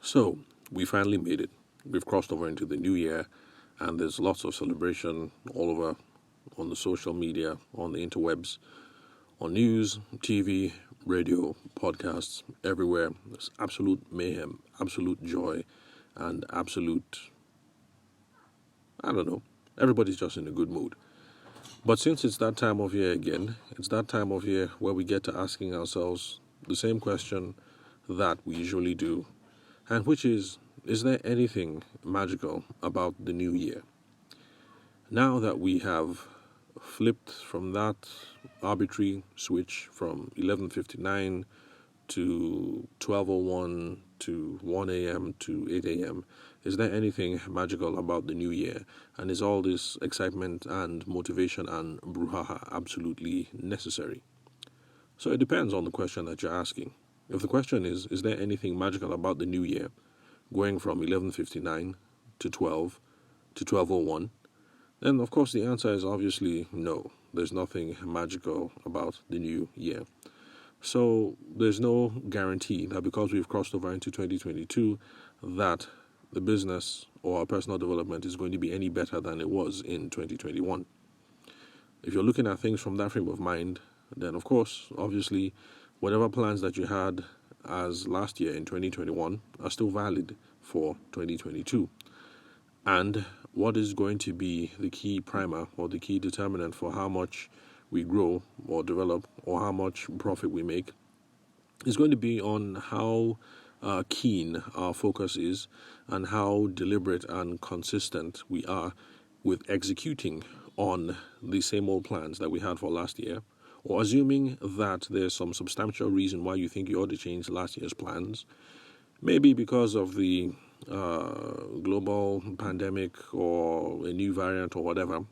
So, we finally made it. We've crossed over into the new year, and there's lots of celebration all over on the social media, on the interwebs, on news, TV, radio, podcasts, everywhere. There's absolute mayhem, absolute joy, and absolute, I don't know, everybody's just in a good mood. But since it's that time of year again, it's that time of year where we get to asking ourselves the same question that we usually do, and which is there anything magical about the new year? Now that we have flipped from that arbitrary switch from 11:59 to 12:01 to 1 a.m. to 8 a.m., is there anything magical about the new year? And is all this excitement and motivation and brouhaha absolutely necessary? So it depends on the question that you're asking. If the question is there anything magical about the new year, going from 11:59 to 12 to 12:01, then of course the answer is obviously no. There's nothing magical about the new year. So there's no guarantee that because we've crossed over into 2022 that the business or our personal development is going to be any better than it was in 2021. If you're looking at things from that frame of mind, then of course, obviously, whatever plans that you had as last year in 2021 are still valid for 2022. And what is going to be the key primer or the key determinant for how much we grow or develop or how much profit we make is going to be on how keen our focus is and how deliberate and consistent we are with executing on the same old plans that we had for last year, or assuming that there's some substantial reason why you think you ought to change last year's plans, maybe because of the global pandemic or a new variant or whatever,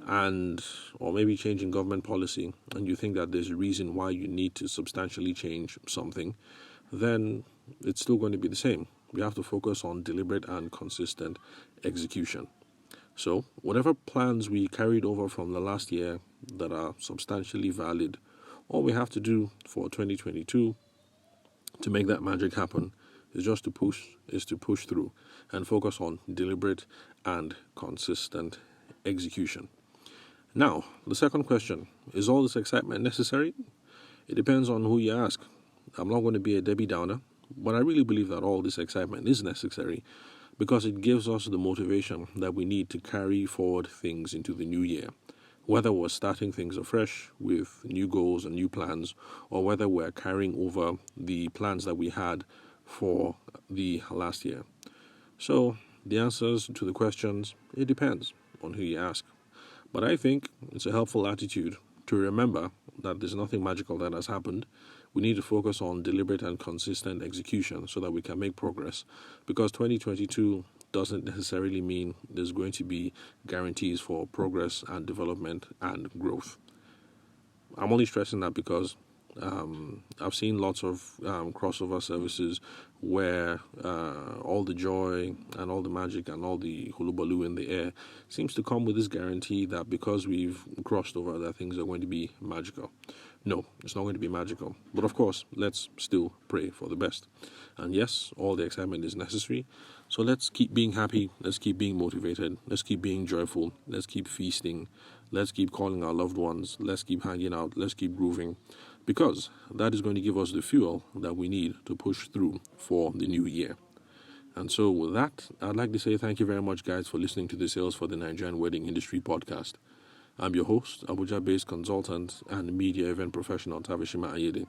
or maybe changing government policy, and you think that there's a reason why you need to substantially change something, then it's still going to be the same. We have to focus on deliberate and consistent execution. So whatever plans we carried over from the last year that are substantially valid, all we have to do for 2022 to make that magic happen is to push through and focus on deliberate and consistent execution. Now, the second question, is all this excitement necessary? It depends on who you ask. I'm not going to be a Debbie Downer, but I really believe that all this excitement is necessary because it gives us the motivation that we need to carry forward things into the new year. Whether we're starting things afresh with new goals and new plans, or whether we're carrying over the plans that we had for the last year. So the answers to the questions, it depends on who you ask. But I think it's a helpful attitude to remember that there's nothing magical that has happened. We need to focus on deliberate and consistent execution so that we can make progress, because 2022 doesn't necessarily mean there's going to be guarantees for progress and development and growth. I'm only stressing that because I've seen lots of crossover services where all the joy and all the magic and all the hullabaloo in the air seems to come with this guarantee that because we've crossed over that things are going to be magical. No, it's not going to be magical. But of course, let's still pray for the best. And yes, all the excitement is necessary. So let's keep being happy. Let's keep being motivated. Let's keep being joyful. Let's keep feasting. Let's keep calling our loved ones. Let's keep hanging out. Let's keep grooving. Because that is going to give us the fuel that we need to push through for the new year. And so with that, I'd like to say thank you very much, guys, for listening to the Sales for the Nigerian Wedding Industry podcast. I'm your host, Abuja-based consultant and media event professional, Tavishima Ayede.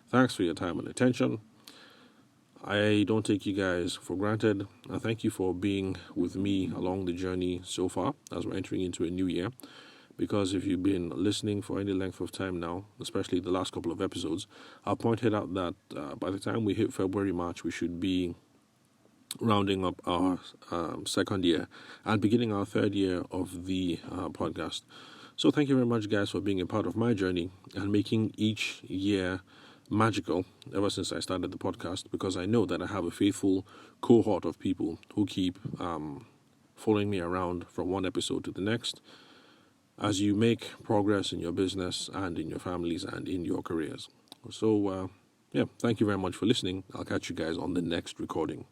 Thanks for your time and attention. I don't take you guys for granted. I thank you for being with me along the journey so far as we're entering into a new year. Because if you've been listening for any length of time now, especially the last couple of episodes, I pointed out that by the time we hit February, March, we should be rounding up our second year and beginning our third year of the podcast. So thank you very much, guys, for being a part of my journey and making each year magical ever since I started the podcast, because I know that I have a faithful cohort of people who keep following me around from one episode to the next as you make progress in your business and in your families and in your careers. So, thank you very much for listening. I'll catch you guys on the next recording.